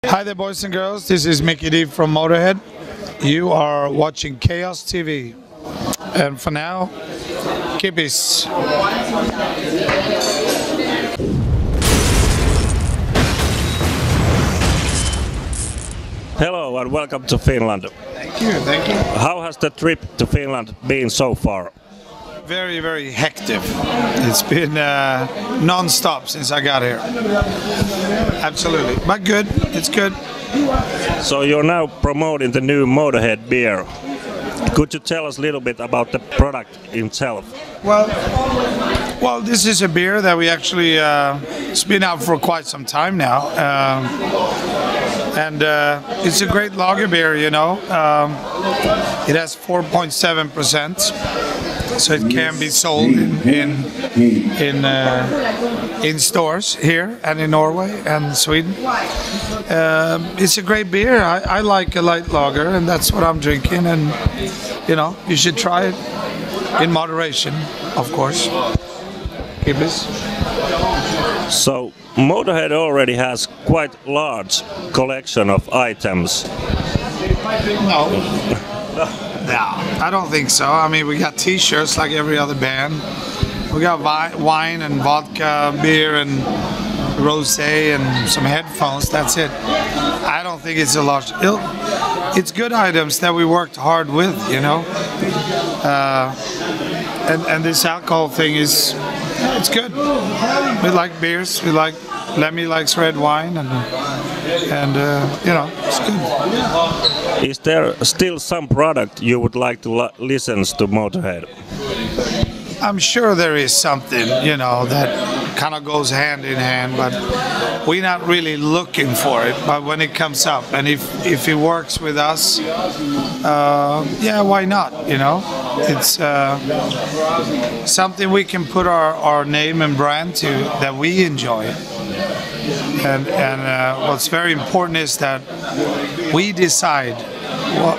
Hi there, boys and girls. This is Mikkey Dee from Motorhead. You are watching Chaos TV. And for now, Kippis. Hello and welcome to Finland. Thank you, thank you. How has the trip to Finland been so far? Very, very hectic. It's been non-stop since I got here. Absolutely, but good. It's good. So you're now promoting the new Mötorhead beer. Could you tell us a little bit about the product itself? Well, this is a beer that we actually it's been out for quite some time now, and it's a great lager beer. You know, it has 4.7%. So it can be sold in stores here and in Norway and Sweden. It's a great beer. I like a light lager, and that's what I'm drinking. And you know, you should try it in moderation, of course. So Motorhead already has quite large collection of items. No, I don't think so. I mean, we got T-shirts like every other band. We got wine and vodka, beer and rosé and some headphones. That's it. I don't think it's a large. It's good items that we worked hard with, you know. And this alcohol thing it's good. We like beers. We like Lemmy likes red wine, and you know, it's good. Is there still some product you would like to listen to Motorhead? I'm sure there is something, you know, that kind of goes hand in hand, but we're not really looking for it. But when it comes up, and if it works with us, yeah, why not? You know, it's something we can put our name and brand to that we enjoy. And what's very important is that we decide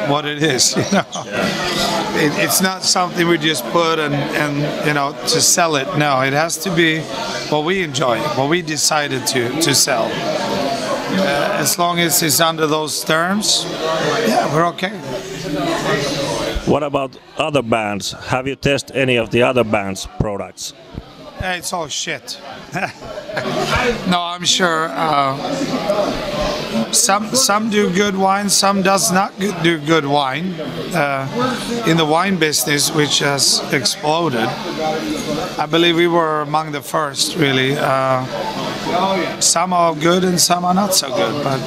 what it is. You know, it's not something we just put and you know, to sell it. No, it has to be what we enjoy, what we decided to sell. As long as it's under those terms, yeah, we're okay. What about other bands? Have you tested any of the other bands' products? It's all shit. No, I'm sure some do good wine, some does not do good wine. In the wine business, which has exploded, I believe we were among the first, really. Some are good and some are not so good, but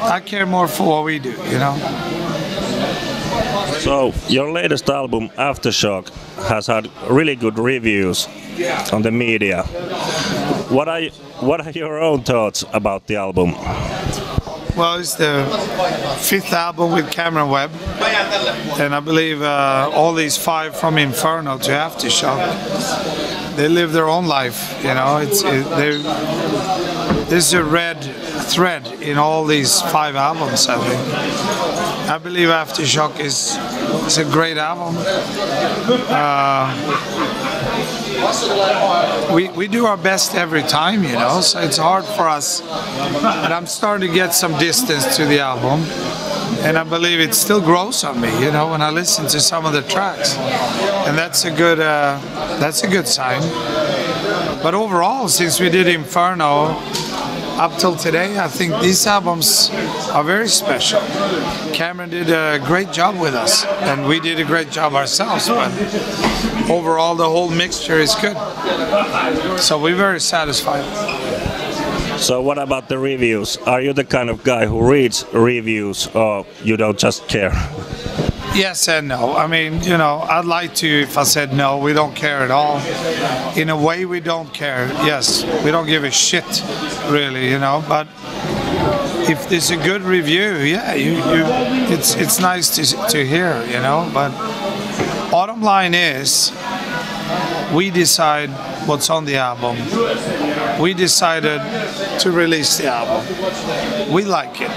I care more for what we do, you know. So your latest album, Aftershock, has had really good reviews on the media. What are your own thoughts about the album? Well, it's the 5th album with Cameron Webb, and I believe all these 5 from Inferno to Aftershock, they live their own life. You know, there's a red thread in all these 5 albums, I think. I believe Aftershock is a great album. We do our best every time, you know, so it's hard for us. But I'm starting to get some distance to the album, and I believe it still grows on me, you know, when I listen to some of the tracks, and that's a good sign. But overall, since we did Inferno up till today, I think these albums are very special. Cameron did a great job with us, and we did a great job ourselves, but overall the whole mixture is good. So we're very satisfied. So what about the reviews? Are you the kind of guy who reads reviews, or you don't just care? Yes and no. I mean, you know, I'd like to if I said no, we don't care at all. In a way, we don't care. Yes, we don't give a shit, really, you know. But if there's a good review, yeah, it's nice to hear, you know. But bottom line is, we decide what's on the album. We decided to release the album. We like it.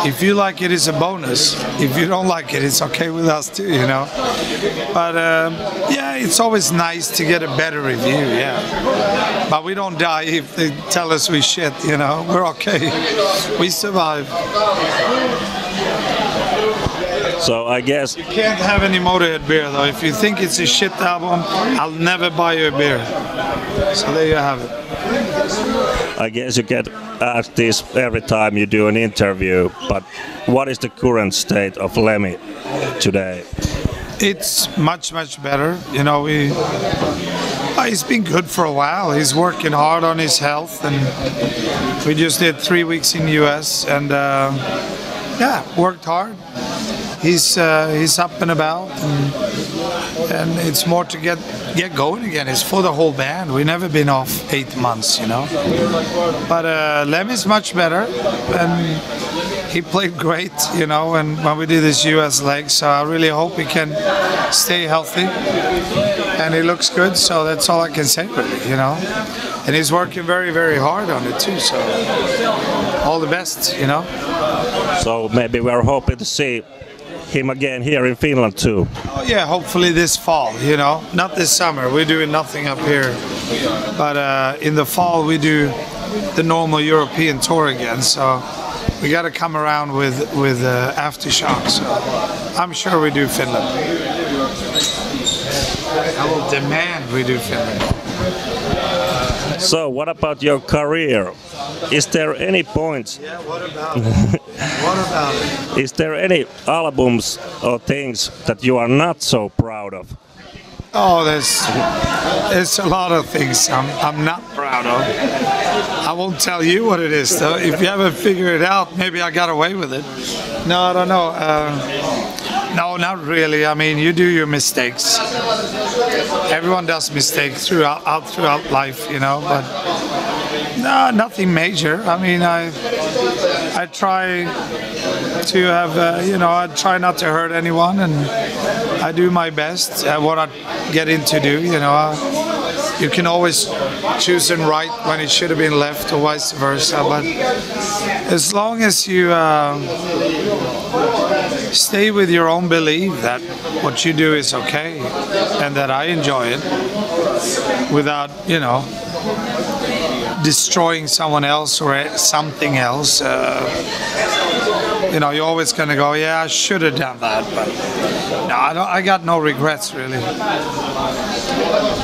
If you like it, it's a bonus. If you don't like it, it's okay with us too, you know. But yeah, It's always nice to get a better review, yeah. But we don't die if they tell us we shit, you know. We're okay. We survive. So I guess You can't have any Motorhead beer though. If you think it's a shit album, I'll never buy you a beer. So there you have it. I guess you get asked this every time you do an interview, but what is the current state of Lemmy today? It's much better. You know, he's been good for a while. He's working hard on his health, and we just did 3 weeks in the US, and yeah, worked hard. He's up and about, and it's more to get going again. It's for the whole band. We've never been off 8 months, you know. But Lemmy's much better, and he played great, you know. And when we did this US leg, so I really hope he can stay healthy. And he looks good, so that's all I can say, really, you know. And he's working very hard on it too. So all the best, you know. So maybe we're hoping to see him again here in Finland too. Oh yeah, hopefully this fall, you know. Not this summer, we're doing nothing up here. But in the fall we do the normal European tour again, so we got to come around with Aftershock, so I'm sure we do Finland. I will demand we do Finland. So what about your career? Is there any points? Yeah, what about it? What about it? Is there any albums or things that you are not so proud of? Oh, there's a lot of things I'm not proud of. I won't tell you what it is, though. If you haven't figured it out, maybe I got away with it. No, I don't know. No, not really. I mean, you do your mistakes. Everyone does mistakes throughout life, you know. But no, nothing major. I mean, I try to have, you know, I try not to hurt anyone, and I do my best at what I get in to do. You know, you can always choose and right when it should have been left, or vice versa. But as long as you stay with your own belief that what you do is okay, and that I enjoy it, without, you know, destroying someone else or something else. You know, you're always going to go, yeah, I should have done that, but no, I got no regrets, really.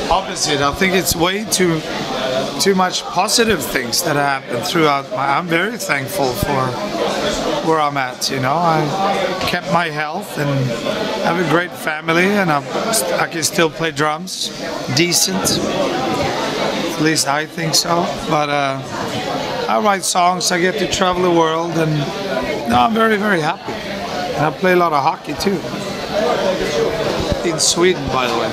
Opposite, I think it's way too much positive things that happen throughout I'm very thankful for where I'm at, you know. I kept my health and have a great family, and I can still play drums decent. At least I think so. But I write songs, I get to travel the world, and no, I'm very happy. And I play a lot of hockey too. In Sweden, by the way.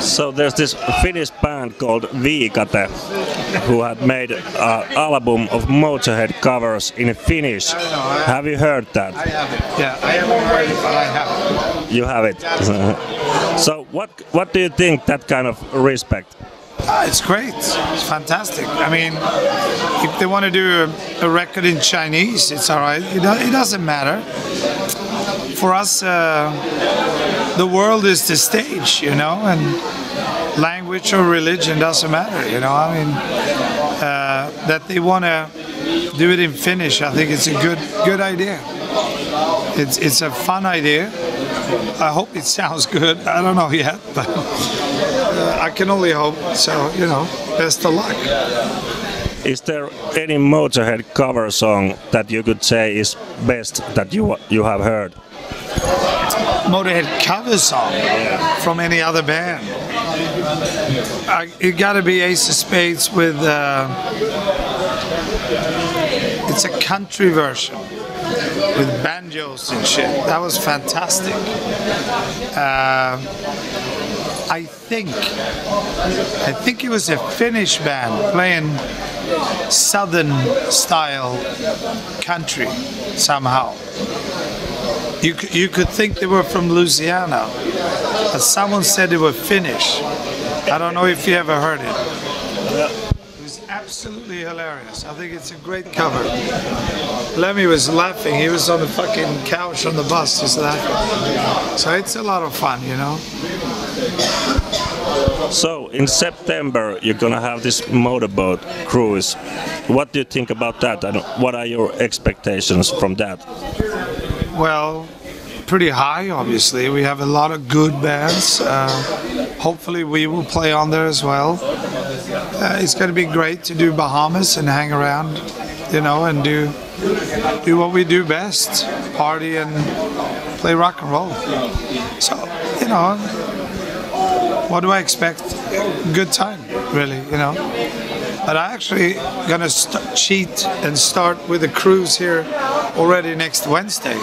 So there's this Finnish band called Viikate who had made an album of Mötorhead covers in Finnish. Have you heard that? I have it. Yeah, I haven't heard it, but I have it. You have it. So what do you think that kind of respect? It's great. It's fantastic. I mean, if they want to do a record in Chinese, it's all right. It doesn't matter. For us, the world is the stage, you know, and language or religion doesn't matter, you know. I mean, that they want to do it in Finnish, I think it's a good idea. It's a fun idea. I hope it sounds good. I don't know yet, but I can only hope. So, you know, best of luck. Is there any Motorhead cover song that you could say is best that you have heard? Motorhead cover song from any other band? It got to be Ace of Spades with. It's a country version with banjos and shit. That was fantastic. I think it was a Finnish band playing southern style country somehow. You could think they were from Louisiana, but someone said they were Finnish. I don't know if you ever heard it. It was absolutely absolutely hilarious. I think it's a great cover. Lemmy was laughing. He was on the fucking couch on the bus just laughing. So it's a lot of fun, you know. So in September you're gonna have this Motorboat cruise. What do you think about that, and what are your expectations from that? Well, pretty high, obviously. We have a lot of good bands. Hopefully we will play on there as well. It's going to be great to do Bahamas and hang around, you know, and do what we do best, party and play rock and roll. So, you know, what do I expect? Good time, really, you know. But I'm actually going to cheat and start with a cruise here already next Wednesday.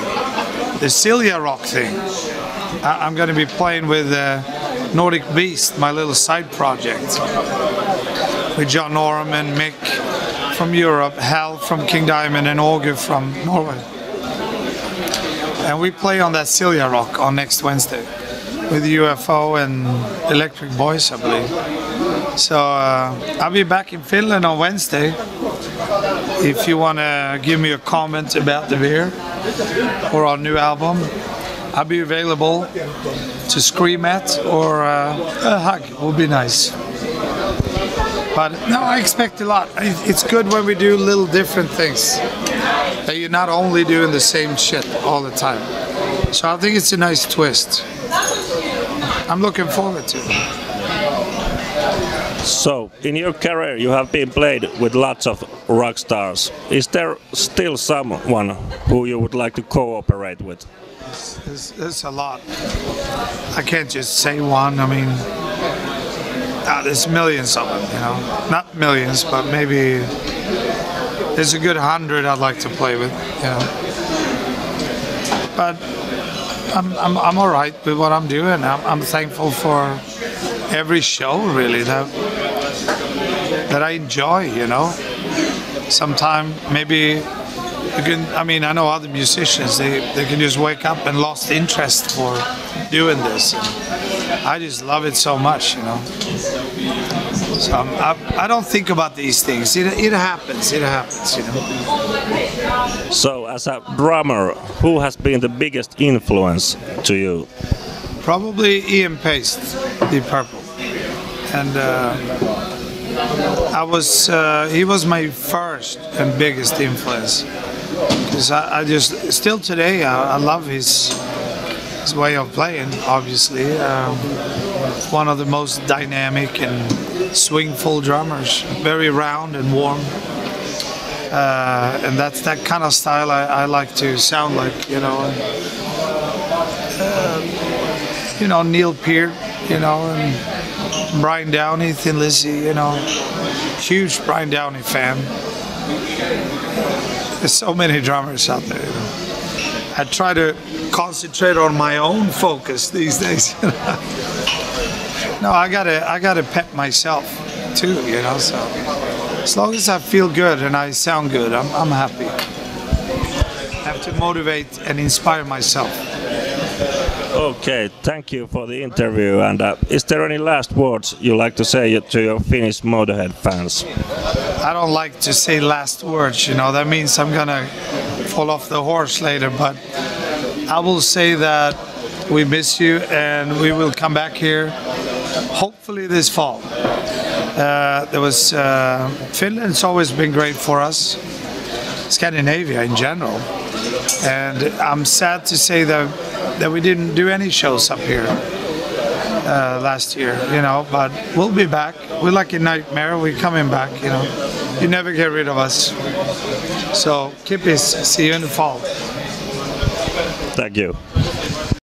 The Silja Rock thing. I'm going to be playing with Nordic Beast, my little side project, with John Norman, Mick from Europe, Hal from King Diamond, and Augur from Norway. And we play on that Silja Rock on next Wednesday with UFO and Electric Boys, I believe. So I'll be back in Finland on Wednesday. If you want to give me a comment about the beer or our new album, I'll be available to scream at, or a hug would be nice. But no, I expect a lot. It's good when we do little different things, that you're not only doing the same shit all the time. So I think it's a nice twist. I'm looking forward to it. So, in your career you have been played with lots of rock stars. Is there still someone who you would like to cooperate with? There's a lot. I can't just say one. I mean, there's millions of them, you know. Not millions, but maybe there's a good 100 I'd like to play with, you know. But I'm all right with what I'm doing. I'm thankful for every show, really, that I enjoy, you know. Sometimes maybe you can, I mean, I know other musicians, they can just wake up and lost interest for doing this. I just love it so much, you know. So I don't think about these things. It happens, you know. So, as a drummer, who has been the biggest influence to you? Probably Ian Pace, Deep Purple. And he was my first and biggest influence. Because I just, still today, I love his way of playing, obviously. One of the most dynamic and swingful drummers. Very round and warm. And that's that kind of style I like to sound like, you know. You know, Neil Peart, you know, and Brian Downey, Thin Lizzy, you know. Huge Brian Downey fan. There's so many drummers out there, you know. I try to concentrate on my own focus these days. No, I gotta pep myself too, you know. So as long as I feel good and I sound good, I'm happy. I have to motivate and inspire myself. Okay, thank you for the interview. And is there any last words you like to say to your Finnish Motorhead fans? I don't like to say last words, you know. That means I'm gonna fall off the horse later. But I will say that we miss you, and we will come back here, hopefully this fall. Finland's always been great for us, Scandinavia in general, and I'm sad to say that we didn't do any shows up here last year, you know, but we'll be back. We're like a nightmare, we're coming back, you know. You never get rid of us. So, Kippis, see you in the fall. Thank you.